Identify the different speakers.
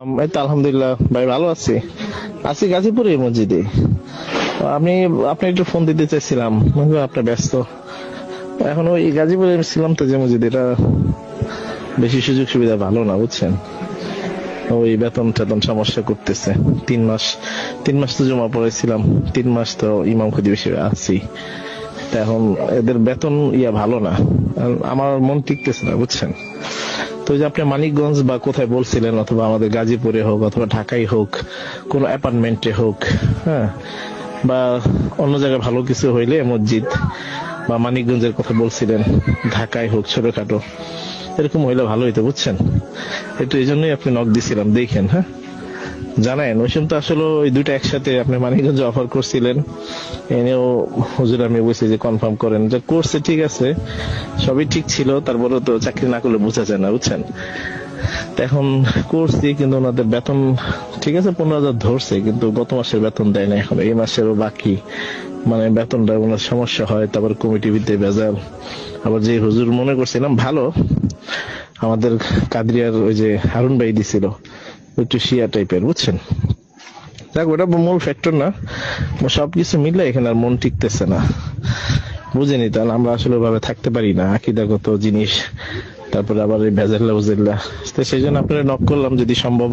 Speaker 1: এই তো আলহামদুলিল্লাহ ভাই, ভালো আছি। আছি গাজীপুরে মসজিদে। আপনি একটু ফোন দিতে চাইছিলাম, বুঝলেন আপনি ব্যস্ত। এখন ওই গাজীপুরে ছিলাম তো, যে মসজিদ এটা বেশি সুযোগ সুবিধা ভালো না, বুঝছেন। ওই বেতন টেতন সমস্যা করতেছে। 3 মাস 3 মাস তো জমা পড়েছিলাম, 3 মাস তো ইমাম খতিব হিসেবে আছি। তা এখন এদের বেতন ভালো না, আর আমার মন টিকতেছে না, বুঝছেন। তো ওই যে আপনি মানিকগঞ্জ বা কোথায় বলছিলেন, অথবা আমাদের গাজীপুরে হোক অথবা ঢাকায় হোক, কোন অ্যাপার্টমেন্টে হোক, হ্যাঁ, বা অন্য জায়গায় ভালো কিছু হইলে মসজিদ, বা মানিকগঞ্জের কথা বলছিলেন, ঢাকায় হোক ছোটখাটো এরকম হইলে ভালো হইতো, বুঝছেন। একটু এই জন্যই আপনি নক দিছিলাম, দেখেন। হ্যাঁ, জানেন ওই সময় তো আসলে ওই দুইটা একসাথে আপনি মানিকগঞ্জে অফার করছিলেন, এনেও হুজুর আমি বলছি যে কনফার্ম করেন, যে করছে ঠিক আছে, সবই ঠিক ছিল, তারপরে তো চাকরি না করলে বোঝা যায় না, বুঝছেন। তো এখন করছি, কিন্তু ওনাদের বেতন ঠিক আছে 15,000 ধরছে, কিন্তু গত মাসের বেতন দেয় না, এখন এই মাসেরও বাকি। মানে বেতনটা ওনার সমস্যা হয়, তারপর কমিটি ভিত্তি ভেজাল। আবার যে হুজুর মনে করছিলাম ভালো, আমাদের কাদরিয়ার ওই যে হারুন ভাই দিছিল, একটু শিয়া টাইপের, বুঝছেন। দেখ, ওটা মূল ফ্যাক্টর না, সবকিছু মিলে এখানে আর মন টিকতেছে না, বুঝেনি। তাহলে আমরা আসলে ওভাবে থাকতে পারি না, আকীদাগত জিনিস, তারপরে আবার এই ভেজাল্লা উজেল্লা। তো সেই জন্য আপনারা নক করলাম, যদি সম্ভব